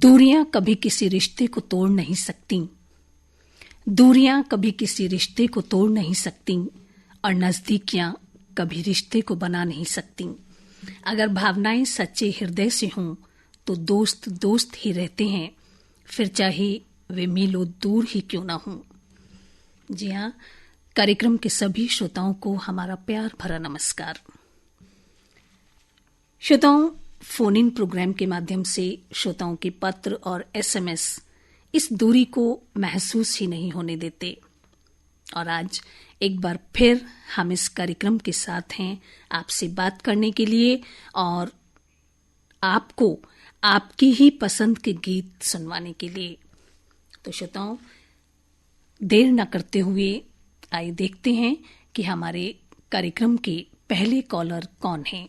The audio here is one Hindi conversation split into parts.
दूरियां कभी किसी रिश्ते को तोड़ नहीं सकती, दूरियां कभी किसी रिश्ते को तोड़ नहीं सकती, और नजदीकियां कभी रिश्ते को बना नहीं सकती। अगर भावनाएं सच्चे हृदय से हों तो दोस्त दोस्त ही रहते हैं, फिर चाहे वे मीलों दूर ही क्यों ना हों। जी हाँ, कार्यक्रम के सभी श्रोताओं को हमारा प्यार भरा नमस्कार। श्रोताओं, फोन इन प्रोग्राम के माध्यम से श्रोताओं के पत्र और एसएमएस इस दूरी को महसूस ही नहीं होने देते, और आज एक बार फिर हम इस कार्यक्रम के साथ हैं आपसे बात करने के लिए और आपको आपकी ही पसंद के गीत सुनवाने के लिए। तो श्रोताओं, देर न करते हुए आइए देखते हैं कि हमारे कार्यक्रम के पहले कॉलर कौन हैं।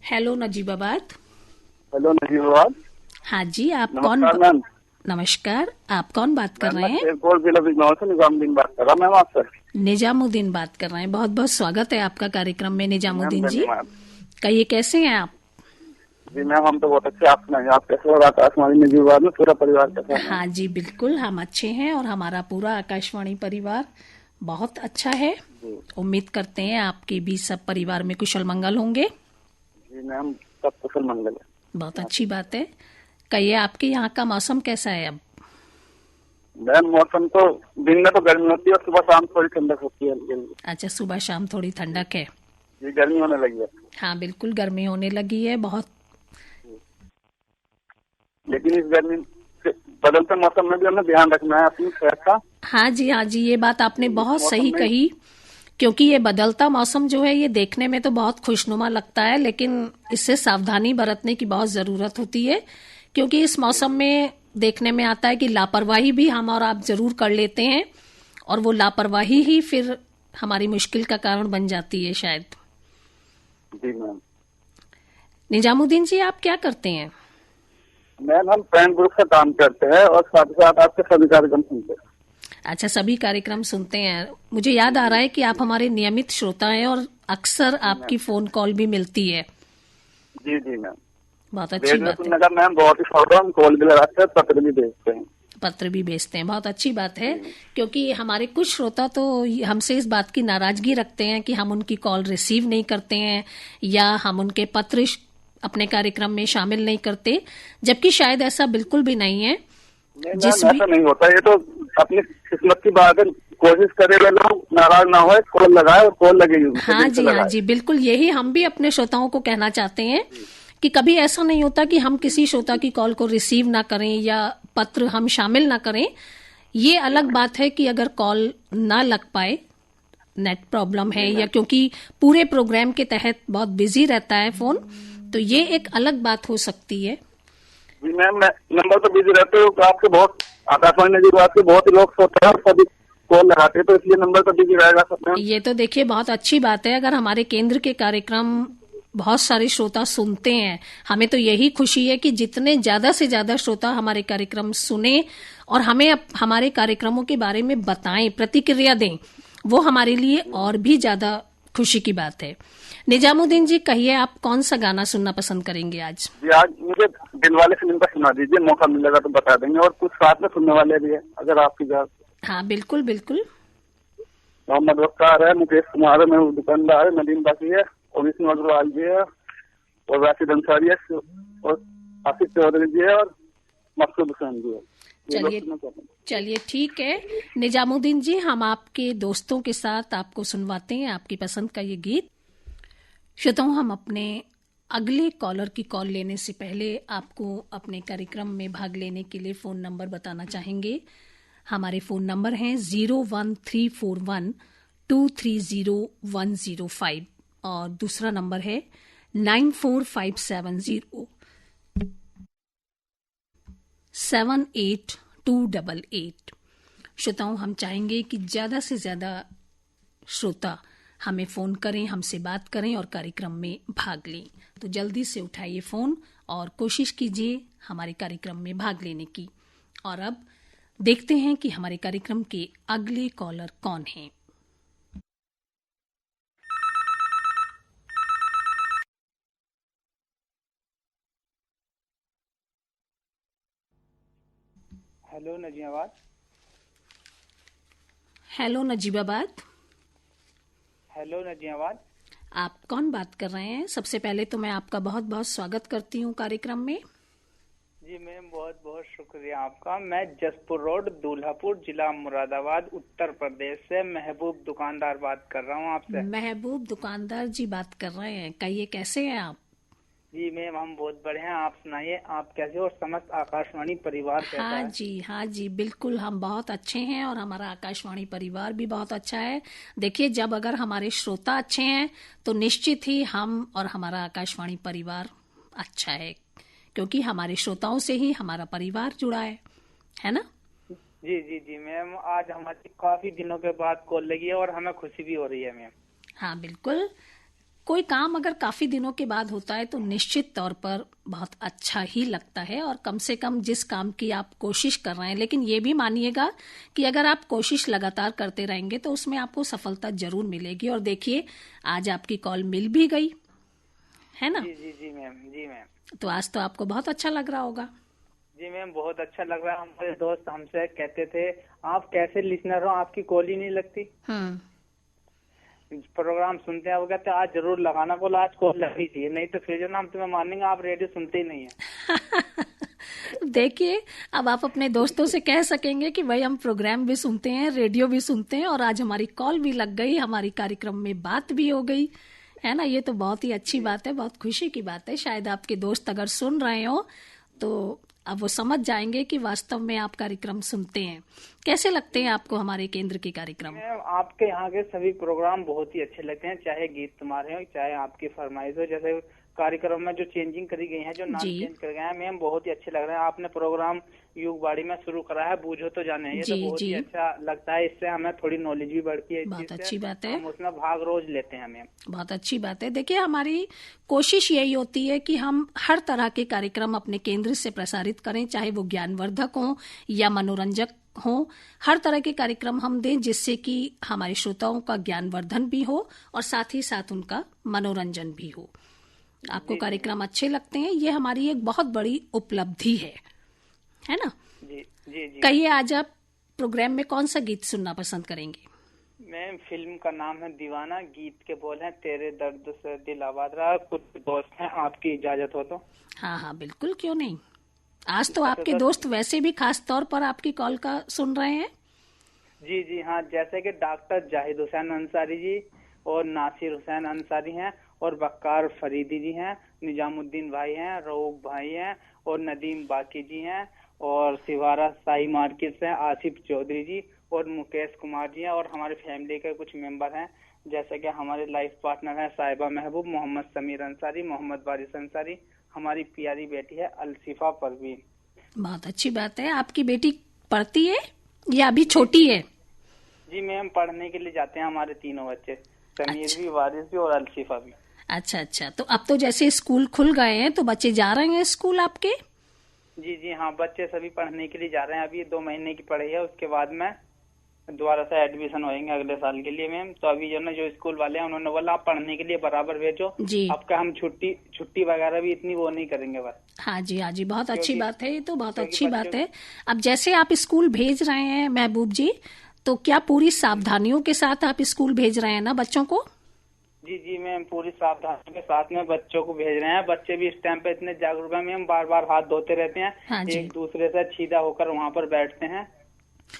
हेलो नजीबाबाद। हेलो नजीबाबाद। हाँ जी, आप कौन? मैम नमस्कार, आप कौन बात कर रहे हैं? निजामुद्दीन बात कर रहा हूँ मैम आपसे। निजामुद्दीन बात कर रहे हैं। बहुत बहुत स्वागत है आपका कार्यक्रम में निजामुद्दीन जी। कहिए, कैसे हैं आप? जी मैम, हम तो बहुत अच्छे। आप सुनाइए, आप कैसे हो? आकाशवाणी नजीबाबाद में पूरा परिवार कैसा है? हाँ जी, बिल्कुल हम अच्छे हैं और हमारा पूरा आकाशवाणी परिवार बहुत अच्छा है। उम्मीद करते हैं आपके भी सब परिवार में कुशल मंगल होंगे। जी मैम, सब कुशल मंगल है। बहुत अच्छी बात है। कहिए, आपके यहाँ का मौसम कैसा है अब? मैम मौसम तो दिन में तो गर्मी होती है और सुबह शाम थोड़ी ठंडक होती है। अच्छा, सुबह शाम थोड़ी ठंडक है। जी, गर्मी होने लगी है। हाँ बिल्कुल, गर्मी होने लगी है बहुत। लेकिन इस गर्मी से बदलते मौसम में भी हमें ध्यान रखना है अपनी सेहत का। हाँ जी, हाँ जी, ये बात आपने बहुत सही कही, क्योंकि ये बदलता मौसम जो है ये देखने में तो बहुत खुशनुमा लगता है, लेकिन इससे सावधानी बरतने की बहुत जरूरत होती है, क्योंकि इस मौसम में देखने में आता है कि लापरवाही भी हम और आप जरूर कर लेते हैं, और वो लापरवाही ही फिर हमारी मुश्किल का कारण बन जाती है शायद। जी मैम। निजामुद्दीन जी, आप क्या करते हैं? मैम हम फ्रेंड ग्रुप से काम करते हैं और साथ ही साथ आपके सभी कार्यक्रम सुनते हैं। अच्छा, सभी कार्यक्रम सुनते हैं। मुझे याद आ रहा है कि आप हमारे नियमित श्रोता हैं और अक्सर आपकी फोन कॉल भी मिलती है। जी जी मैम, बहुत अच्छी बात है। मैम बहुत ही शौक है, हम कॉल भी लगाते हैं, पत्र भी भेजते हैं। पत्र भी भेजते हैं, बहुत अच्छी बात है, क्योंकि हमारे कुछ श्रोता तो हमसे इस बात की नाराजगी रखते हैं कि हम उनकी कॉल रिसीव नहीं करते हैं या हम उनके पत्र अपने कार्यक्रम में शामिल नहीं करते, जबकि शायद ऐसा बिल्कुल भी नहीं है। ऐसा नहीं होता, ये तो अपनी किस्मत की बात है। कोशिश करे वे लोग नाराज ना हो, कॉल लगाए और कॉल लगेगी। हाँ जी, हाँ जी, बिल्कुल यही हम भी अपने श्रोताओं को कहना चाहते हैं कि कभी ऐसा नहीं होता कि हम किसी श्रोता की कॉल को रिसीव ना करें या पत्र हम शामिल ना करें। ये अलग बात है कि अगर कॉल ना लग पाए, नेट प्रॉब्लम है या क्योंकि पूरे प्रोग्राम के तहत बहुत बिजी रहता है फोन, तो ये एक अलग बात हो सकती है। जी मैम, नंबर तो बिजी रहते हो, आपके बहुत आकाशवाणी नजीबाबाद के बहुत ही लोग सोते हैं और सभी कॉल लगाते हैं, तो इसलिए नंबर तो बिजी रहेगा सब। ये तो देखिए बहुत अच्छी बात है, अगर हमारे केंद्र के कार्यक्रम बहुत सारे श्रोता सुनते हैं, हमें तो यही खुशी है कि जितने ज्यादा से ज्यादा श्रोता हमारे कार्यक्रम सुने और हमें हमारे कार्यक्रमों के बारे में बताएं, प्रतिक्रिया दें, वो हमारे लिए और भी ज्यादा खुशी की बात है। निजामुद्दीन जी, कहिए आप कौन सा गाना सुनना पसंद करेंगे आज? जी, आज मुझे दिलवाले फिल्म का सुना दीजिए, मौका मिलेगा तो बता देंगे, और कुछ साथ में सुनने वाले भी है अगर आपकी इजाजत। हाँ बिल्कुल बिल्कुल। मोहम्मद वक्कार है, मुकेश कुमार है, मैं दुकानदार है, नदीम बाकी है, और विष्णु अग्रवाल जी है, और राशिद अंसारी है, और आसिफ चौधरी जी है, और मकसूद हुसैन जी है। चलिए ठीक है निजामुद्दीन जी, हम आपके दोस्तों के साथ आपको सुनवाते हैं आपकी पसंद का ये गीत। श्रोताओं, हम अपने अगले कॉलर की कॉल लेने से पहले आपको अपने कार्यक्रम में भाग लेने के लिए फोन नंबर बताना चाहेंगे। हमारे फोन नंबर हैं 01341230105 और दूसरा नंबर है 9457078288। श्रोताओं, हम चाहेंगे कि ज्यादा से ज्यादा श्रोता हमें फोन करें, हमसे बात करें और कार्यक्रम में भाग लें। तो जल्दी से उठाइए फोन और कोशिश कीजिए हमारे कार्यक्रम में भाग लेने की। और अब देखते हैं कि हमारे कार्यक्रम के अगले कॉलर कौन हैं। Hello Najibabad. Hello Najibabad. Hello Najibabad. आप कौन बात कर रहे हैं? सबसे पहले तो मैं आपका बहुत बहुत स्वागत करती हूँ कार्यक्रम में। जी मैम, बहुत बहुत शुक्रिया आपका। मैं जसपुर रोड, दूल्हापुर, जिला मुरादाबाद, उत्तर प्रदेश से महबूब दुकानदार बात कर रहा हूँ आपसे। महबूब दुकानदार जी बात कर रहे हैं। कहिए, कैसे हैं आप? जी मैम, हम बहुत बढ़िया हैं। आप सुनाइए, आप कैसे हो? समस्त आकाशवाणी परिवार कैसा है? हाँ जी, बिल्कुल हम बहुत अच्छे हैं और हमारा आकाशवाणी परिवार भी बहुत अच्छा है। देखिए, जब अगर हमारे श्रोता अच्छे हैं तो निश्चित ही हम और हमारा आकाशवाणी परिवार अच्छा है, क्योंकि हमारे श्रोताओं से ही हमारा परिवार जुड़ा है ना? जी जी जी मैम, आज हमारी काफी दिनों के बाद कॉल लगी है और हमें खुशी भी हो रही है मैम। हाँ बिल्कुल, कोई काम अगर काफी दिनों के बाद होता है तो निश्चित तौर पर बहुत अच्छा ही लगता है, और कम से कम जिस काम की आप कोशिश कर रहे हैं, लेकिन ये भी मानिएगा कि अगर आप कोशिश लगातार करते रहेंगे तो उसमें आपको सफलता जरूर मिलेगी। और देखिए, आज आपकी कॉल मिल भी गई, है ना? जी जी जी मैम। जी मैम, तो आज तो आपको बहुत अच्छा लग रहा होगा। जी मैम, बहुत अच्छा लग रहा है। हमारे दोस्त हमसे कहते थे आप कैसे लिसनर हो, आपकी कॉल ही नहीं लगती, प्रोग्राम सुनते हैं। वो कहते हैं आज जरूर लगाना कॉल, आज कॉल लगनी चाहिए, नहीं तो फिर जो ना हम तुम्हें मानेंगे आप रेडियो सुनते ही नहीं है। देखिए, अब आप अपने दोस्तों से कह सकेंगे कि भाई हम प्रोग्राम भी सुनते हैं, रेडियो भी सुनते हैं, और आज हमारी कॉल भी लग गई, हमारी कार्यक्रम में बात भी हो गई, है ना? ये तो बहुत ही अच्छी बात है, बहुत खुशी की बात है। शायद आपके दोस्त अगर सुन रहे हो तो अब वो समझ जाएंगे कि वास्तव में आप कार्यक्रम सुनते हैं। कैसे लगते हैं आपको हमारे केंद्र के कार्यक्रम? मैम, आपके यहाँ के सभी प्रोग्राम बहुत ही अच्छे लगते हैं, चाहे गीत तुम्हारे हो, चाहे आपकी फरमाइश हो। जैसे कार्यक्रम में जो चेंजिंग करी गई है, जो नाम जी चेंज कर गए हैं मैम, बहुत ही अच्छे लग रहे हैं। आपने प्रोग्राम युगबाड़ी में शुरू करा है, बूझो तो जाने, ये तो जी बहुत जी, ही अच्छा लगता है। इससे हमें थोड़ी नॉलेज भी बढ़ती है इस बहुत चीज से। अच्छी बात है, हम उसमें भाग रोज लेते हैं मैम। बहुत अच्छी बात है। देखिए, हमारी कोशिश यही होती है कि हम हर तरह के कार्यक्रम अपने केंद्र से प्रसारित करें, चाहे वो ज्ञानवर्धक हो या मनोरंजक हो। हर तरह के कार्यक्रम हम दें जिससे कि हमारे श्रोताओं का ज्ञानवर्धन भी हो और साथ ही साथ उनका मनोरंजन भी हो। आपको कार्यक्रम अच्छे लगते हैं, ये हमारी एक बहुत बड़ी उपलब्धि है ना? जी जी जी। कहिए, आज आप प्रोग्राम में कौन सा गीत सुनना पसंद करेंगे? मैम, फिल्म का नाम है दीवाना, गीत के बोल हैं तेरे दर्द से दिल आबाद रहा। कुछ दोस्त हैं, आपकी इजाजत हो तो? हाँ, बिल्कुल, क्यों नहीं। आज तो आपके दोस्त वैसे भी खास तौर पर आपकी कॉल का सुन रहे हैं। जी जी हाँ, जैसे कि डॉक्टर जाहिद हुसैन अंसारी जी और नासिर हुसैन अंसारी हैं, और बक्कार फरीदी जी हैं, निजामुद्दीन भाई हैं, रऊफ भाई हैं, और नदीम बाकी जी हैं, और सिवारा साई मार्केट से आसिफ चौधरी जी, और मुकेश कुमार जी हैं, और हमारे फैमिली के कुछ मेंबर हैं, जैसे कि हमारे लाइफ पार्टनर हैं साहिबा महबूब, मोहम्मद समीर अंसारी, मोहम्मद वारिस अंसारी, हमारी प्यारी बेटी है अलसिफा परवीन। बहुत अच्छी बात है। आपकी बेटी पढ़ती है या अभी छोटी है? जी मैम, पढ़ने के लिए जाते हैं हमारे तीनों बच्चे, समीर अच्छा। भी, वारिस भी और अलसिफा भी। अच्छा, तो अब तो जैसे स्कूल खुल गए हैं तो बच्चे जा रहे हैं स्कूल आपके? जी जी हाँ, बच्चे सभी पढ़ने के लिए जा रहे हैं। अभी 2 महीने की पढ़ाई है, उसके बाद में दोबारा से एडमिशन होएंगे अगले साल के लिए मैम। तो अभी जो ना, जो स्कूल वाले हैं उन्होंने बोला आप पढ़ने के लिए बराबर भेजो जी। आपका, हम छुट्टी वगैरह भी इतनी वो नहीं करेंगे बस। हाँ जी, बहुत अच्छी बात है, ये तो बहुत अच्छी बात है। बच्चों अब जैसे आप स्कूल भेज रहे हैं महबूब जी, तो क्या पूरी सावधानियों के साथ आप स्कूल भेज रहे हैं ना बच्चों को? जी जी मैम, पूरी सावधानी के साथ में बच्चों को भेज रहे हैं। बच्चे भी इस टाइम पे इतने जागरूक हैं मैम, बार बार हाथ धोते रहते हैं। हाँ जी। एक दूसरे से सीधा होकर वहाँ पर बैठते हैं।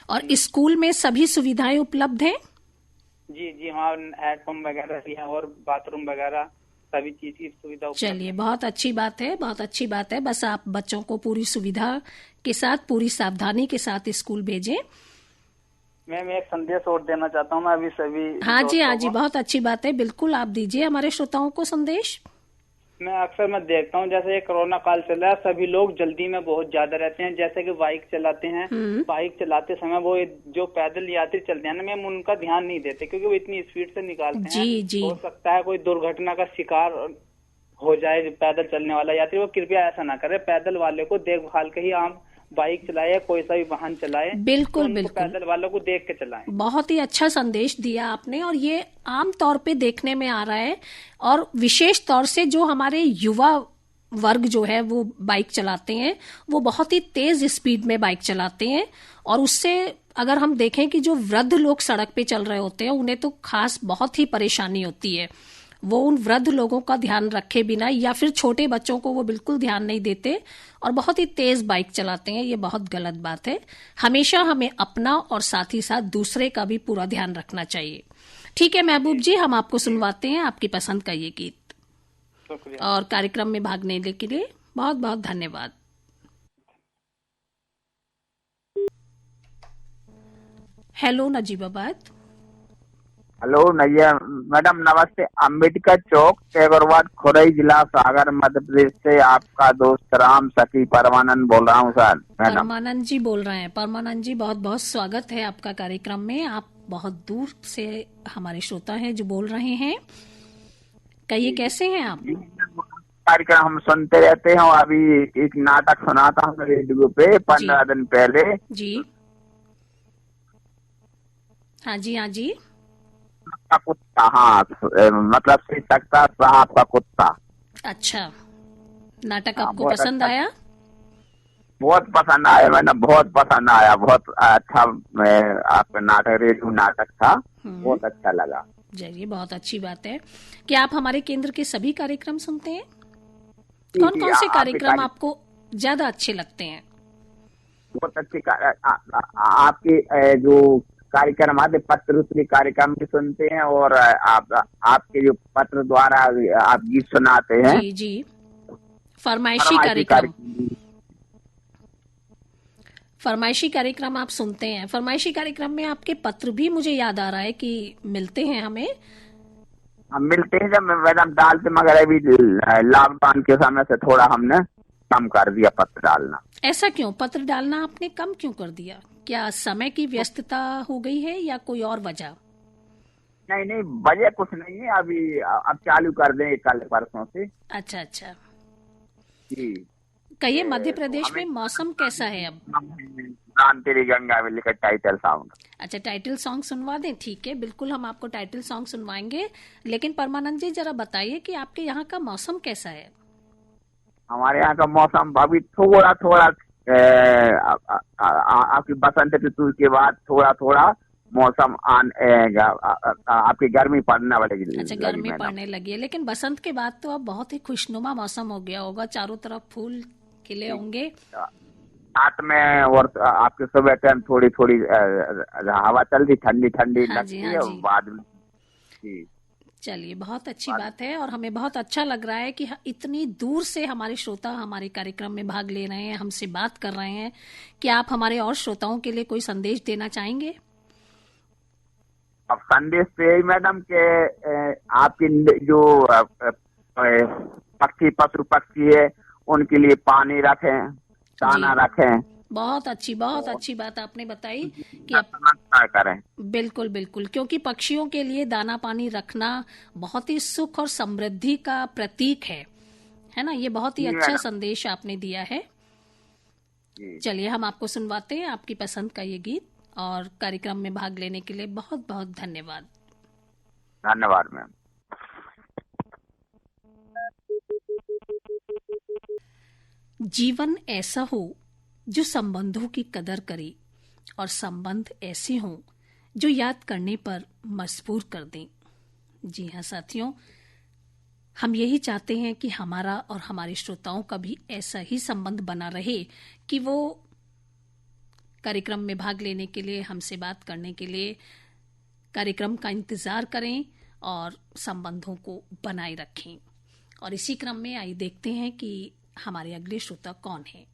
और स्कूल में सभी सुविधाएं उपलब्ध हैं? जी जी हाँ, हेडपम्प वगैरह भी है और बाथरूम वगैरह सभी चीज की सुविधा उपलब्ध है। चलिए, बहुत अच्छी बात है, बहुत अच्छी बात है। बस आप बच्चों को पूरी सुविधा के साथ, पूरी सावधानी के साथ स्कूल भेजें। मैम, एक संदेश और देना चाहता हूँ मैं अभी सभी हाँ जी, दोस्तों को। बहुत अच्छी बात है, बिल्कुल आप दीजिए हमारे श्रोताओं को संदेश। मैं देखता हूँ, जैसे ये कोरोना काल चल रहा है, सभी लोग जल्दी में बहुत ज्यादा रहते हैं। जैसे कि बाइक चलाते हैं, बाइक चलाते समय वो जो पैदल यात्री चलते हैं ना मैम, उनका ध्यान नहीं देते, क्योंकि वो इतनी स्पीड से निकालते हैं। जी जी, हो सकता है कोई दुर्घटना का शिकार हो जाए पैदल चलने वाला यात्री। वो कृपया ऐसा ना करे, पैदल वाले को देखभाल के ही आप बाइक चलाए या कोई सा भी वाहन चलाए, बिल्कुल तो बिल्कुल, पैदल वालों को देख के चलाएं। बहुत ही अच्छा संदेश दिया आपने, और ये आम तौर पे देखने में आ रहा है, और विशेष तौर से जो हमारे युवा वर्ग जो है वो बाइक चलाते हैं, वो बहुत ही तेज स्पीड में बाइक चलाते हैं, और उससे अगर हम देखें कि जो वृद्ध लोग सड़क पे चल रहे होते हैं उन्हें तो खास बहुत ही परेशानी होती है। वो उन वृद्ध लोगों का ध्यान रखे बिना, या फिर छोटे बच्चों को वो बिल्कुल ध्यान नहीं देते और बहुत ही तेज बाइक चलाते हैं। ये बहुत गलत बात है। हमेशा हमें अपना और साथ ही साथ दूसरे का भी पूरा ध्यान रखना चाहिए। ठीक है महबूब जी, हम आपको सुनवाते हैं आपकी पसंद का ये गीत, और कार्यक्रम में भाग लेने के लिए बहुत बहुत धन्यवाद। हेलो नजीबाबाद। हेलो नैया मैडम, नमस्ते। अम्बेडकर चौक, टैगोरवाड, खुरई, जिला सागर, मध्य प्रदेश से आपका दोस्त राम सखी परमानंद बोल रहा हूँ सर। मैडम परमानंद जी बोल रहे हैं। परमानंद जी, बहुत बहुत स्वागत है आपका कार्यक्रम में। आप बहुत दूर से हमारे श्रोता हैं जो बोल रहे हैं। कहिए, कैसे हैं आप? कार्यक्रम हम सुनते रहते हैं, और अभी एक नाटक सुना था हमने रेडियो पे 15 दिन पहले जी। हाँ जी, हाँ जी। का कुत्ता, हाँ, मतलब से सकता साहब का कुत्ता। अच्छा, नाटक आपको पसंद आया? बहुत पसंद आया मैडम, बहुत पसंद आया, बहुत अच्छा। आपका नाटक रेडियो नाटक था, बहुत अच्छा लगा। चलिए, बहुत अच्छी बात है कि आप हमारे केंद्र के सभी कार्यक्रम सुनते हैं। कौन कौन से कार्यक्रम आपको ज्यादा अच्छे लगते हैं? बहुत अच्छे आपके जो कार्यक्रम आते, पत्र रूपी कार्यक्रम भी सुनते हैं, और आपके जो पत्र द्वारा आप गीत सुनाते हैं। जी जी, फरमाइशी कार्यक्रम। फरमाइशी कार्यक्रम आप सुनते हैं। फरमाइशी कार्यक्रम में आपके पत्र भी मुझे याद आ रहा है कि मिलते हैं हमें। हम मिलते हैं जब मैडम डालते, मगर अभी लॉकडाउन के समय से थोड़ा हमने कम कर दिया पत्र डालना। ऐसा क्यों? पत्र डालना आपने कम क्यों कर दिया? क्या समय की व्यस्तता हो गई है या कोई और वजह? नहीं नहीं, वजह कुछ नहीं है। अभी अब चालू कर देंगे कल परसों से। अच्छा अच्छा जी। कहिए, मध्य प्रदेश में मौसम कैसा है अब? राम तेरी गंगा में लिखा टाइटल सॉन्ग। अच्छा, टाइटल सॉन्ग सुनवा दें? ठीक है, बिल्कुल हम आपको टाइटल सॉन्ग सुनवाएंगे। लेकिन परमानंद जी, जरा बताइए कि आपके यहाँ का मौसम कैसा है? हमारे यहाँ का मौसम अभी थोड़ा थोड़ा आपकी बसंत ऋतु के बाद थोड़ा थोड़ा मौसम आपकी गर्मी पड़ने वाली। अच्छा, गर्मी पड़ने लगी है, लेकिन बसंत के बाद तो अब बहुत ही खुशनुमा मौसम हो गया होगा, चारों तरफ फूल खिले होंगे। रात में और आपके सुबह टाइम थोड़ी थोड़ी हवा चलती, ठंडी ठंडी लगती है, बाद में। जी, चलिए, बहुत अच्छी बात है, और हमें बहुत अच्छा लग रहा है कि इतनी दूर से हमारे श्रोता हमारे कार्यक्रम में भाग ले रहे हैं, हमसे बात कर रहे हैं। क्या आप हमारे और श्रोताओं के लिए कोई संदेश देना चाहेंगे? अब संदेश तो यही मैडम के आपकी जो पशु पक्षी है उनके लिए पानी रखें, दाना रखें। बहुत अच्छी बात आपने बताई कि करें। बिल्कुल बिल्कुल, क्योंकि पक्षियों के लिए दाना पानी रखना बहुत ही सुख और समृद्धि का प्रतीक है ना? ये बहुत ही अच्छा संदेश आपने दिया है। चलिए, हम आपको सुनवाते हैं आपकी पसंद का ये गीत, और कार्यक्रम में भाग लेने के लिए बहुत बहुत धन्यवाद। धन्यवाद मैम। जीवन ऐसा हो जो संबंधों की कदर करे, और संबंध ऐसे हों जो याद करने पर मजबूर कर दें। जी हाँ साथियों, हम यही चाहते हैं कि हमारा और हमारे श्रोताओं का भी ऐसा ही संबंध बना रहे कि वो कार्यक्रम में भाग लेने के लिए, हमसे बात करने के लिए कार्यक्रम का इंतजार करें और संबंधों को बनाए रखें। और इसी क्रम में आइए देखते हैं कि हमारे अगले श्रोता कौन है।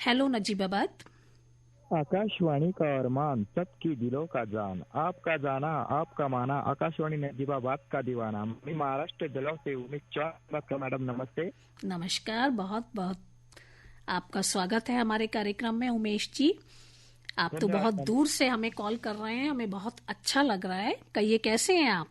हेलो नजीबाबाद। आकाशवाणी का अरमान, सबकी दिलों का जान, आपका जाना आपका माना, आकाशवाणी नजीबाबाद का दीवाना। मैं महाराष्ट्र जिलों से उमेश चौहान। मैडम नमस्ते। नमस्कार, बहुत बहुत आपका स्वागत है हमारे कार्यक्रम में उमेश जी। आप तो बहुत दूर से हमें कॉल कर रहे हैं, हमें बहुत अच्छा लग रहा है। कहिए, कैसे हैं आप?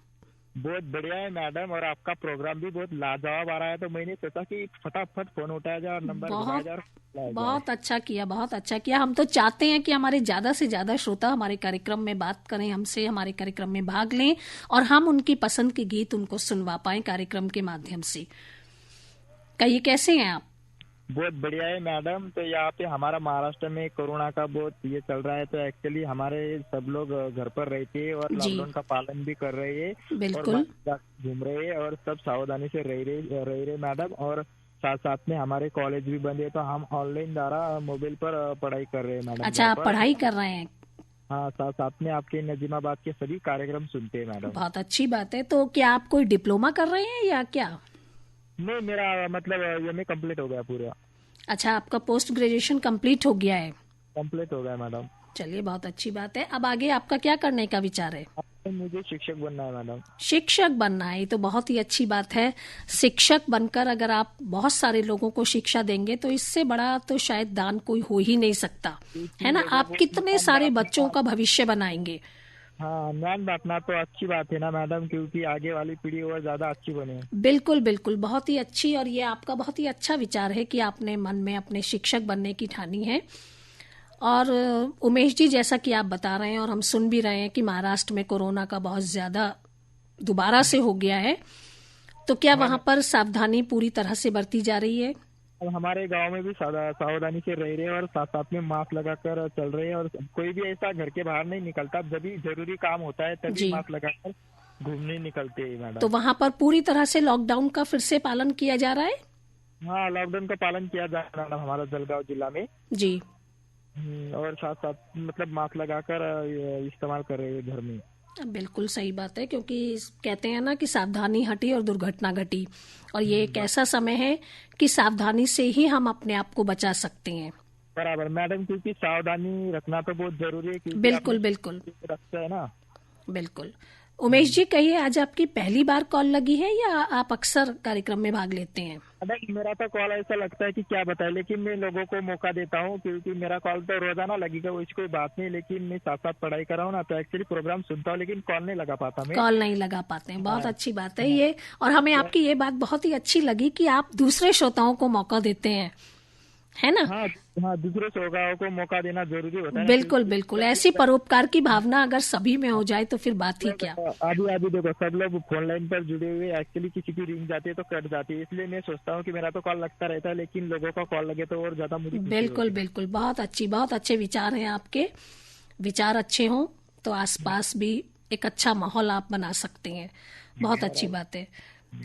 बहुत बढ़िया है मैडम, और आपका प्रोग्राम भी बहुत लाजवाब आ रहा है, तो मैंने सोचा कि फटाफट फोन उठाया जाए और नंबर घुमाया जाए और लाया जाए। बहुत अच्छा किया, बहुत अच्छा किया। हम तो चाहते हैं कि हमारे ज्यादा से ज्यादा श्रोता हमारे कार्यक्रम में बात करें हमसे, हमारे कार्यक्रम में भाग लें और हम उनकी पसंद के गीत उनको सुनवा पाएं कार्यक्रम के माध्यम से। कहिए कैसे हैं आप? बहुत बढ़िया है मैडम। तो यहाँ पे हमारा महाराष्ट्र में कोरोना का बहुत ये चल रहा है, तो एक्चुअली हमारे सब लोग घर पर रहते हैं और जी। लॉकडाउन का पालन भी कर रहे हैं बिल्कुल। और बाहर घूम रहे हैं और सब सावधानी से रह रहे मैडम। और साथ साथ में हमारे कॉलेज भी बंद है, तो हम ऑनलाइन द्वारा मोबाइल पर पढ़ाई कर रहे हैं मैडम। अच्छा, आप पढ़ाई कर रहे हैं? हाँ, साथ साथ में आपके नजीमाबाद के सभी कार्यक्रम सुनते हैं मैडम। बहुत अच्छी बात है। तो क्या आप कोई डिप्लोमा कर रहे हैं या क्या? नहीं, मेरा मतलब एमए कंप्लीट हो गया पूरा। अच्छा, आपका पोस्ट ग्रेजुएशन कंप्लीट हो गया है? कंप्लीट हो गया मैडम। चलिए, बहुत अच्छी बात है। अब आगे आपका क्या करने का विचार है? मुझे शिक्षक बनना है मैडम। शिक्षक बनना है, तो बहुत ही अच्छी बात है। शिक्षक बनकर अगर आप बहुत सारे लोगों को शिक्षा देंगे तो इससे बड़ा तो शायद दान कोई हो ही नहीं सकता, है ना? आप कितने सारे बच्चों का भविष्य बनाएंगे। हाँ, ज्ञान बांटना तो अच्छी बात है ना मैडम, क्योंकि आगे वाली पीढ़ी और ज्यादा अच्छी बने। बिल्कुल बिल्कुल, बहुत ही अच्छी। और ये आपका बहुत ही अच्छा विचार है कि आपने मन में अपने शिक्षक बनने की ठानी है। और उमेश जी, जैसा कि आप बता रहे हैं और हम सुन भी रहे हैं कि महाराष्ट्र में कोरोना का बहुत ज्यादा दोबारा से हो गया है, तो क्या वहां पर सावधानी पूरी तरह से बरती जा रही है? अब हमारे गांव में भी सावधानी से रह रहे हैं और साथ साथ में मास्क लगाकर चल रहे हैं और कोई भी ऐसा घर के बाहर नहीं निकलता। जब भी जरूरी काम होता है तभी मास्क लगाकर घूमने निकलते हैं मैडम। तो वहां पर पूरी तरह से लॉकडाउन का फिर से पालन किया जा रहा है? हाँ, लॉकडाउन का पालन किया जा रहा है हमारा जलगांव जिला में जी। और साथ साथ मतलब मास्क लगाकर इस्तेमाल कर रहे हैं घर में। बिल्कुल सही बात है, क्योंकि कहते हैं ना कि सावधानी हटी और दुर्घटना घटी, और ये एक ऐसा समय है कि सावधानी से ही हम अपने आप को बचा सकते हैं। बराबर मैडम, क्योंकि सावधानी रखना तो बहुत जरूरी है। बिल्कुल बिल्कुल रखते है ना। बिल्कुल। उमेश जी, कहिए, आज आपकी पहली बार कॉल लगी है या आप अक्सर कार्यक्रम में भाग लेते हैं? मेरा तो कॉल ऐसा लगता है कि क्या बताए, लेकिन मैं लोगों को मौका देता हूँ, क्योंकि मेरा कॉल तो रोजाना लगेगा, वो कोई बात नहीं, लेकिन मैं साथ साथ पढ़ाई कर रहा हूँ ना, तो एक्चुअली प्रोग्राम सुनता हूँ लेकिन कॉल नहीं लगा पाता। मैं कॉल नहीं लगा पाते हैं, बहुत अच्छी बात है ये। और हमें आपकी ये बात बहुत ही अच्छी लगी कि आप दूसरे श्रोताओं को मौका देते हैं, है ना? हाँ, दूसरे श्रोताओं को मौका देना जरूरी होता है। बिल्कुल बिल्कुल, ऐसी परोपकार की भावना अगर सभी में हो जाए तो फिर बात ही क्या। अभी देखो, सब लोग फोन लाइन पर जुड़े हुए, एक्चुअली किसी की रिंग जाती है तो कट जाती है, इसलिए मैं सोचता हूँ कि मेरा तो कॉल लगता रहता है, लेकिन लोगों का कॉल लगे तो और ज्यादा मुझे। बिल्कुल बिल्कुल, बहुत अच्छे विचार हैं आपके। विचार अच्छे हों तो आसपास भी एक अच्छा माहौल आप बना सकते हैं, बहुत अच्छी बात है।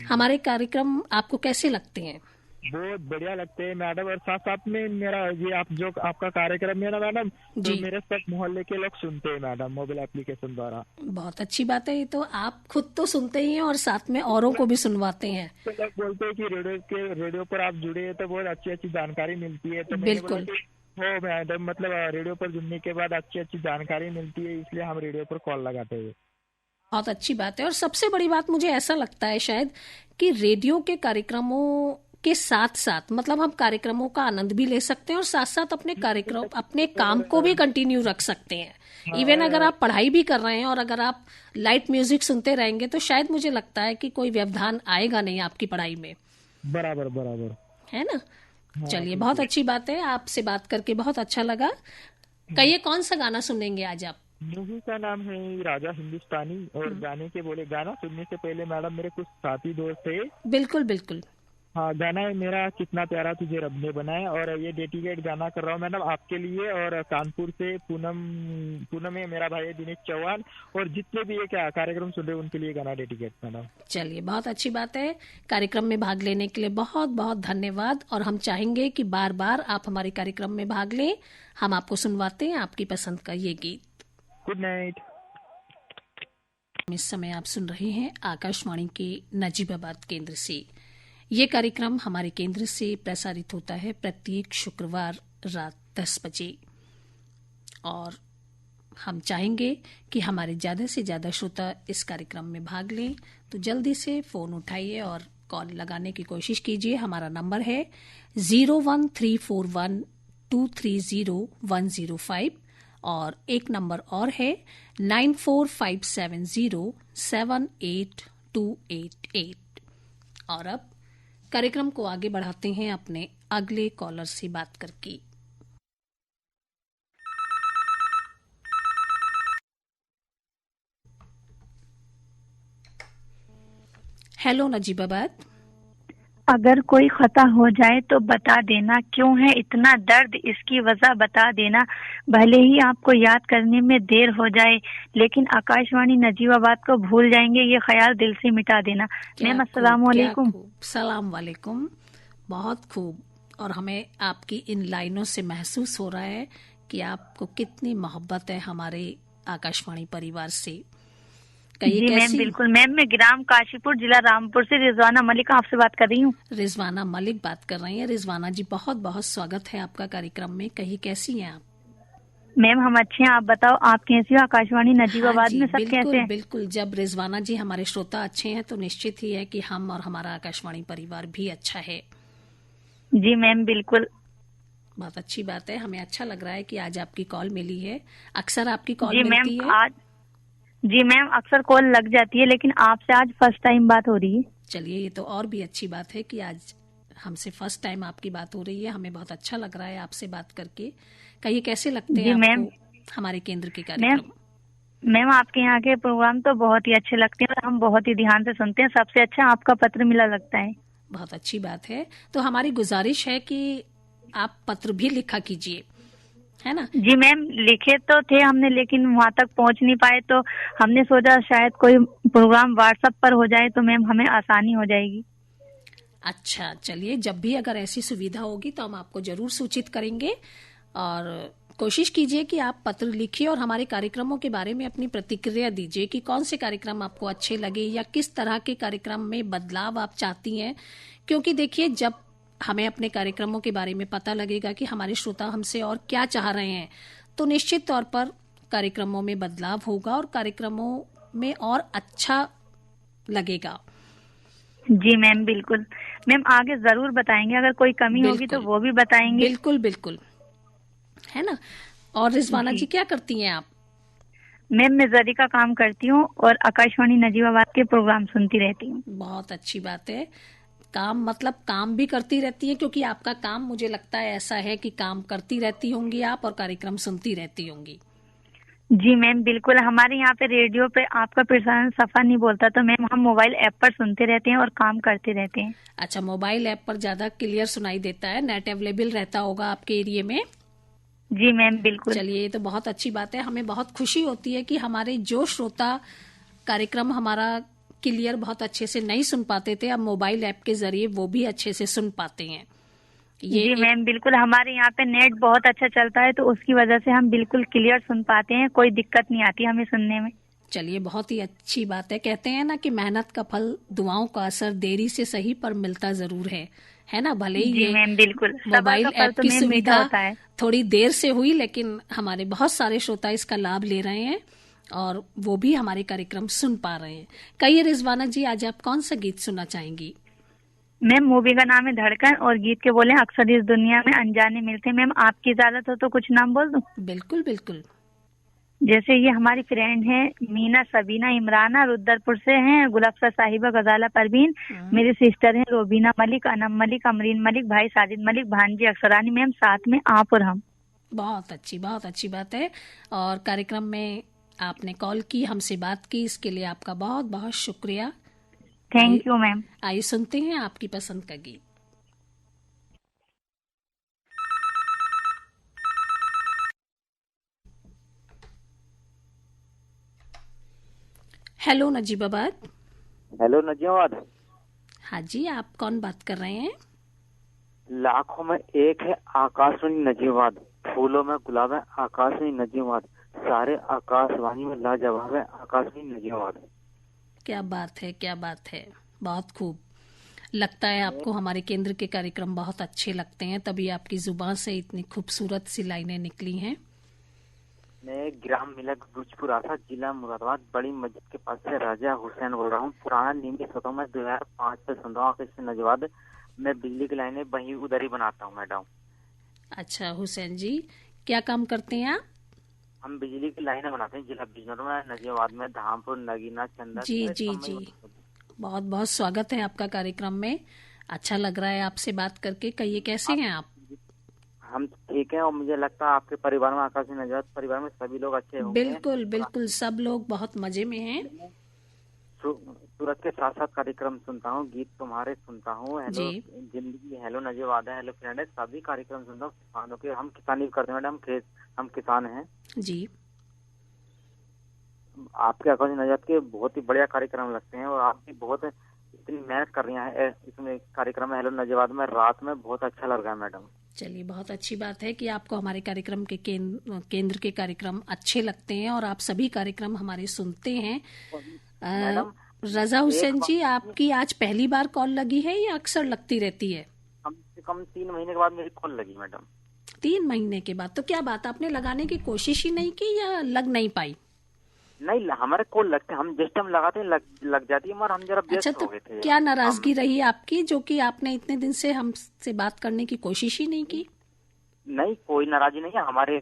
हमारे कार्यक्रम आपको कैसे लगते हैं? बहुत बढ़िया लगते हैं मैडम, और साथ साथ में मेरा ये आपका कार्यक्रम है ना मैडम, तो मेरे सब मोहल्ले के लोग सुनते हैं मैडम, मोबाइल एप्लीकेशन द्वारा। बहुत अच्छी बात है ये तो। आप खुद तो सुनते ही हैं और साथ में औरों को भी सुनवाते हैं। तो लोग बोलते हैं कि रेडियो पर आप जुड़े हैं तो बहुत अच्छी जानकारी मिलती है। तो बिल्कुल हो मैडम, मतलब रेडियो पर जुड़ने के बाद अच्छी जानकारी मिलती है, इसलिए हम रेडियो पर कॉल लगाते हैं। बहुत अच्छी बात है। और सबसे बड़ी बात मुझे ऐसा लगता है शायद कि रेडियो के कार्यक्रमों के साथ साथ मतलब हम कार्यक्रमों का आनंद भी ले सकते हैं और साथ साथ अपने काम को भी कंटिन्यू रख सकते हैं। इवन अगर आप पढ़ाई भी कर रहे हैं और अगर आप लाइट म्यूजिक सुनते रहेंगे तो शायद मुझे लगता है कि कोई व्यवधान आएगा नहीं आपकी पढ़ाई में। बराबर है ना? चलिए, बहुत अच्छी बात है। आपसे बात करके बहुत अच्छा लगा। कहिए, कौन सा गाना सुनेंगे आज आप? मूवी का नाम है राजा हिंदुस्तानी, और गाने के बोले गाना सुनने से पहले मैडम मेरे कुछ साथी दोस्त थे। बिल्कुल बिल्कुल। हाँ, गाना है मेरा कितना प्यारा तुझे रब ने बनाया, और ये डेडिकेट गाना कर रहा हूँ मैडम आपके लिए। और कानपुर से पूनम है मेरा भाई दिनेश चौहान, और जितने भी ये क्या कार्यक्रम सुन रहे हैं उनके लिए गाना डेडिकेट मैडम। चलिए, बहुत अच्छी बात है। कार्यक्रम में भाग लेने के लिए बहुत बहुत धन्यवाद, और हम चाहेंगे कि बार बार आप हमारे कार्यक्रम में भाग लें। हम आपको सुनवाते हैं आपकी पसंद का ये गीत। Good night. इस समय आप सुन रहे हैं आकाशवाणी के नजीबाबाद केंद्र से। ये कार्यक्रम हमारे केंद्र से प्रसारित होता है प्रत्येक शुक्रवार रात 10 बजे, और हम चाहेंगे कि हमारे ज्यादा से ज्यादा श्रोता इस कार्यक्रम में भाग लें। तो जल्दी से फोन उठाइए और कॉल लगाने की कोशिश कीजिए। हमारा नंबर है 01341230105, और एक नंबर और है 9457078222। 288। और अब कार्यक्रम को आगे बढ़ाते हैं अपने अगले कॉलर से बात करके। हेलो नजीबाबाद। अगर कोई खता हो जाए तो बता देना, क्यों है इतना दर्द इसकी वजह बता देना, भले ही आपको याद करने में देर हो जाए लेकिन आकाशवाणी नजीबाबाद को भूल जाएंगे ये ख्याल दिल से मिटा देना। मैम अस्सलाम वालेकुम। सलाम वालेकुम। बहुत खूब। और हमें आपकी इन लाइनों से महसूस हो रहा है कि आपको कितनी मोहब्बत है हमारे आकाशवाणी परिवार से। जी मैम बिल्कुल। मैम मैं ग्राम काशीपुर जिला रामपुर से रिजवाना मलिक आपसे बात कर रही हूँ। रिजवाना मलिक बात कर रही हैं। रिजवाना जी बहुत बहुत स्वागत है आपका कार्यक्रम में। कहीं कैसी हैं आप? मैम हम अच्छे हैं, आप बताओ आप कैसी हो? आकाशवाणी नजीबाबाद में सब कैसे हैं? बिल्कुल। जब रिजवाना जी हमारे श्रोता अच्छे हैं तो निश्चित ही है कि हम और हमारा आकाशवाणी परिवार भी अच्छा है। जी मैम बिल्कुल। बहुत अच्छी बात है, हमें अच्छा लग रहा है कि आज आपकी कॉल मिली है। अक्सर आपकी कॉल मिलती है? जी मैम अक्सर कॉल लग जाती है लेकिन आपसे आज फर्स्ट टाइम बात हो रही है। चलिए ये तो और भी अच्छी बात है कि आज हमसे फर्स्ट टाइम आपकी बात हो रही है। हमें बहुत अच्छा लग रहा है आपसे बात करके। कहिए कैसे लगते हैं आपको हमारे केंद्र के कार्यक्रम? मैम आपके यहाँ के प्रोग्राम तो बहुत ही अच्छे लगते हैं और हम बहुत ही ध्यान से सुनते हैं। सबसे अच्छा आपका पत्र मिला लगता है। बहुत अच्छी बात है। तो हमारी गुजारिश है कि आप पत्र भी लिखा कीजिए, है ना? जी मैम लिखे तो थे हमने लेकिन वहाँ तक पहुँच नहीं पाए, तो हमने सोचा शायद कोई प्रोग्राम व्हाट्सएप पर हो जाए तो मैम हमें आसानी हो जाएगी। अच्छा चलिए, जब भी अगर ऐसी सुविधा होगी तो हम आपको जरूर सूचित करेंगे। और कोशिश कीजिए कि आप पत्र लिखिए और हमारे कार्यक्रमों के बारे में अपनी प्रतिक्रिया दीजिए कि कौन से कार्यक्रम आपको अच्छे लगे या किस तरह के कार्यक्रम में बदलाव आप चाहती हैं। क्योंकि देखिए जब हमें अपने कार्यक्रमों के बारे में पता लगेगा कि हमारे श्रोता हमसे और क्या चाह रहे हैं तो निश्चित तौर पर कार्यक्रमों में बदलाव होगा और कार्यक्रमों में और अच्छा लगेगा। जी मैम बिल्कुल। मैम आगे जरूर बताएंगे, अगर कोई कमी होगी तो वो भी बताएंगे। बिल्कुल बिल्कुल, है ना? और रिजवाना जी क्या करती हैं आप? मैम मैं जरी का काम करती हूँ और आकाशवाणी नजीबाबाद के प्रोग्राम सुनती रहती हूँ। बहुत अच्छी बात है। काम मतलब काम भी करती रहती है, क्योंकि आपका काम मुझे लगता है ऐसा है कि काम करती रहती होंगी आप और कार्यक्रम सुनती रहती होंगी। जी मैम बिल्कुल। हमारे यहाँ पे रेडियो पे आपका प्रसारण सफा नहीं बोलता तो मैम हम मोबाइल ऐप पर सुनते रहते हैं और काम करते रहते हैं। अच्छा, मोबाइल ऐप पर ज्यादा क्लियर सुनाई देता है, नेट अवेलेबल रहता होगा आपके एरिया में? जी मैम बिल्कुल। चलिए ये तो बहुत अच्छी बात है। हमें बहुत खुशी होती है कि हमारे जो श्रोता कार्यक्रम हमारा क्लियर बहुत अच्छे से नहीं सुन पाते थे, अब मोबाइल ऐप के जरिए वो भी अच्छे से सुन पाते हैं। जी मैम बिल्कुल। हमारे यहाँ पे नेट बहुत अच्छा चलता है तो उसकी वजह से हम बिल्कुल क्लियर सुन पाते हैं, कोई दिक्कत नहीं आती हमें सुनने में। चलिए बहुत ही अच्छी बात है। कहते हैं ना कि मेहनत का फल, दुआओं का असर देरी से सही पर मिलता जरूर है ना? भले ही ये मैम बिल्कुल मोबाइल ऐप की सुविधा थोड़ी देर से हुई लेकिन हमारे बहुत सारे श्रोता इसका लाभ ले रहे हैं और वो भी हमारे कार्यक्रम सुन पा रहे हैं। कहिए रिजवाना जी, आज आप कौन सा गीत सुनना चाहेंगी? मैम मूवी का नाम है धड़कन और गीत के बोले अक्सर इस दुनिया में अनजाने मिलते हैं। मैम आपकी इजाजत हो तो कुछ नाम बोल दूं? बिल्कुल बिल्कुल। जैसे ये हमारी फ्रेंड है मीना सबीना इमराना रुद्रपुर से हैं, गुलाबसा साहिबा गजाला परवीन, मेरी सिस्टर हैं रोबीना मलिक, अनम मलिक, अमरीन मलिक, भाई साजिद मलिक, भांजी अक्सरानी, मैम साथ में आप और हम। बहुत अच्छी बात है। और कार्यक्रम में आपने कॉल की, हमसे बात की, इसके लिए आपका बहुत बहुत शुक्रिया। Thank you ma'am. आइए सुनते हैं आपकी पसंद का गीत। हेलो नजीबाबाद। हेलो नजीबाबाद। हाँ जी, आप कौन बात कर रहे हैं? लाखों में एक है आकाशवाणी नजीबाबाद, फूलों में गुलाब है आकाशवाणी नजीबाबाद, सारे आकाशवाणी में लाजवाब है आकाशवाणी नजीबाबाद। क्या बात है, क्या बात है, बहुत खूब। लगता है आपको हमारे केंद्र के कार्यक्रम बहुत अच्छे लगते हैं, तभी आपकी जुबान से इतनी खूबसूरत सी लाइनें निकली हैं। मैं ग्राम मिलक भोजपुरा था, जिला मुरादाबाद, बड़ी मस्जिद के पास से राजा हुसैन बोल रहा हूँ। पुराना नियमित होता हूँ मैं 2005 से सुनता हूँ नजीबाबाद। मैं बिजली की लाइनें वहीं उधर ही बनाता हूँ मैडम। अच्छा हुसैन जी, क्या काम करते हैं आप? हम बिजली की लाइनें बनाते हैं जिला बिजनौर में, नजीबाबाद में, धामपुर, नगीना, चंदा। जी जी जी, बहुत बहुत स्वागत है आपका कार्यक्रम में। अच्छा लग रहा है आपसे बात करके। कहिए कैसे हैं आप? हम ठीक हैं और मुझे लगता है आपके परिवार में, आकाश नजात परिवार में सभी लोग अच्छे होंगे। बिल्कुल बिल्कुल, सब लोग बहुत मजे में हैं। सूरत के साथ साथ कार्यक्रम सुनता हूँ, गीत तुम्हारे सुनता हूँ, हेलो जी। जिंदगी, हेलो नजर वादा, हेलो फ्रेंड, सभी कार्यक्रम सुनता हूँ। किसानों के हम किसानी करते हैं मैडम, हम किसान हैं जी। आपके आकाश नजात के बहुत ही बढ़िया कार्यक्रम लगते हैं और आप भी बहुत इतनी मेहनत कर रही हैं इसमें कार्यक्रम में हेलो नजरवाद में, रात में बहुत अच्छा लग रहा है मैडम। चलिए, बहुत अच्छी बात है कि आपको हमारे कार्यक्रम के केंद्र के कार्यक्रम अच्छे लगते हैं और आप सभी कार्यक्रम हमारे सुनते हैं। रजा हुसैन जी, आपकी आज पहली बार कॉल लगी है या अक्सर लगती रहती है? कम से कम 3 महीने के बाद मेरी कॉल लगी मैडम। 3 महीने के बाद? तो क्या बात, आपने लगाने की कोशिश ही नहीं की या लग नहीं पाई? नहीं, हमारे कॉल लगते, हम जिस टाइम लगाते हैं लग जाती है, मगर हम जरा व्यस्त अच्छा, हो गए थे। तो क्या नाराजगी रही आपकी जो कि आपने इतने दिन से हमसे बात करने की कोशिश ही नहीं की? नहीं, कोई नाराजगी नहीं है। हमारे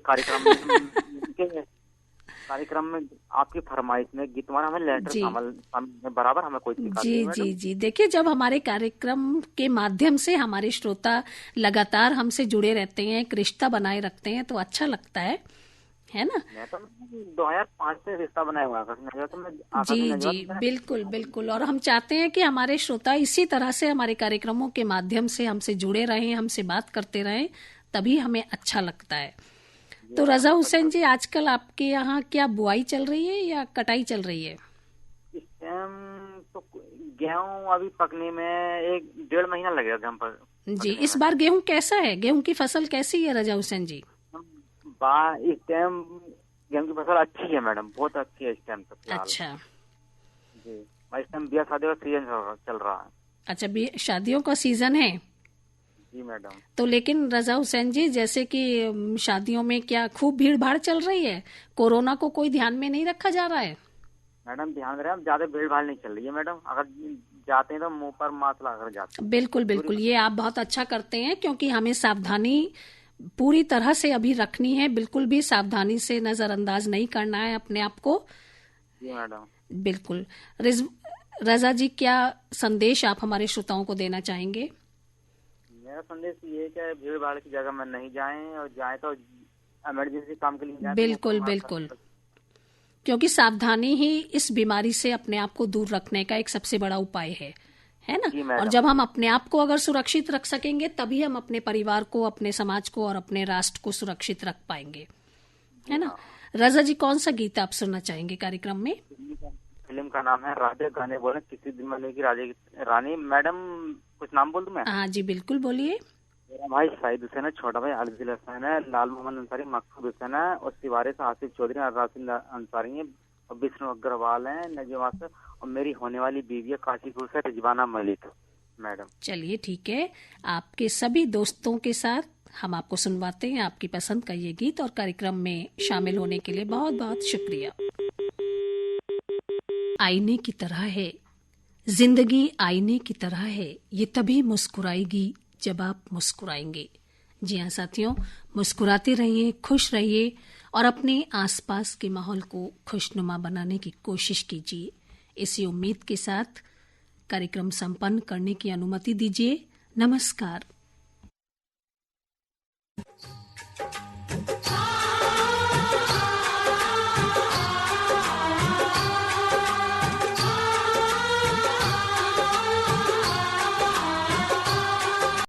कार्यक्रम में आपकी फरमाइश में गीत हमारा हमें लेटर बराबर, हमें कोई शिकायत जी नहीं। जी जी, देखिए, जब हमारे कार्यक्रम के माध्यम से हमारे श्रोता लगातार हमसे जुड़े रहते हैं, एक रिश्ता बनाए रखते हैं, तो अच्छा लगता है ना? मैं तो 2005 से रिश्ता बनाया हुआ है। जी जी, बिल्कुल बिल्कुल। और हम चाहते हैं कि हमारे श्रोता इसी तरह से हमारे कार्यक्रमों के माध्यम से हमसे जुड़े रहें, हमसे बात करते रहें, तभी हमें अच्छा लगता है। तो रजा हुसैन जी, आजकल आपके यहाँ क्या बुआई चल रही है या कटाई चल रही है? इस टाइम तो गेहूं अभी पकने में 1-1.5 महीना लगेगा गेहूं पर। जी, इस बार गेहूं कैसा है? गेहूं की फसल कैसी है रजा हुसैन जी? इस टाइम गेहूं की फसल अच्छी है मैडम, बहुत अच्छी है इस टाइम तक। अच्छा जी, इस टाइम ब्याह शादी का सीजन चल रहा है। अच्छा, शादियों का सीजन है? जी मैडम। तो लेकिन रजा हुसैन जी, जैसे कि शादियों में क्या खूब भीड़ भाड़ चल रही है? कोरोना को कोई ध्यान में नहीं रखा जा रहा है? मैडम ध्यान रहे, ज्यादा भीड़ भाड़ नहीं चल रही है मैडम। अगर जाते हैं तो मुंह पर मास्क लगाकर जाते हैं। बिल्कुल बिल्कुल, ये आप बहुत अच्छा करते हैं, क्योंकि हमें सावधानी पूरी तरह से अभी रखनी है। बिल्कुल भी सावधानी से नजरअंदाज नहीं करना है अपने आप को। जी मैडम। बिल्कुल। रजा जी, क्या संदेश आप हमारे श्रोताओं को देना चाहेंगे? मेरा संदेश ये है कि भीड़ भाड़ की जगह में नहीं जाएं, और जाएं तो इमरजेंसी काम के लिए जाएं। बिल्कुल बिल्कुल, क्योंकि सावधानी ही इस बीमारी से अपने आप को दूर रखने का एक सबसे बड़ा उपाय है ना? और जब हम अपने आप को अगर सुरक्षित रख सकेंगे, तभी हम अपने परिवार को, अपने समाज को और अपने राष्ट्र को सुरक्षित रख पाएंगे, है ना? रजा जी, कौन सा गीत आप सुनना चाहेंगे कार्यक्रम में? फिल्म का नाम है राधे, गाने बोले किसी दिन में लेगी राधे रानी। मैडम कुछ नाम बोल दूं मैं? हाँ जी, बिल्कुल बोलिए। मेरा भाई शाहिद हुसैन है, छोटा भाई आदिल हुसैन है, लाल मोहम्मद अंसारी, मकसूद हुसैन है, और सिवारे से आसिफ चौधरी और रासिल अंसारी है, और विष्णु अग्रवाल है नजीमा से, और मेरी होने वाली बीवी है काशीपुर से रिजवाना मलिक मैडम। चलिए ठीक है, आपके सभी दोस्तों के साथ हम आपको सुनवाते हैं आपकी पसंद का ये गीत, और कार्यक्रम में शामिल होने के लिए बहुत बहुत शुक्रिया। आईने की तरह है जिंदगी, आईने की तरह है, ये तभी मुस्कुराएगी जब आप मुस्कुराएंगे। जी हाँ साथियों, मुस्कुराते रहिए, खुश रहिए और अपने आसपास के माहौल को खुशनुमा बनाने की कोशिश कीजिए। इसी उम्मीद के साथ कार्यक्रम संपन्न करने की अनुमति दीजिए। नमस्कार।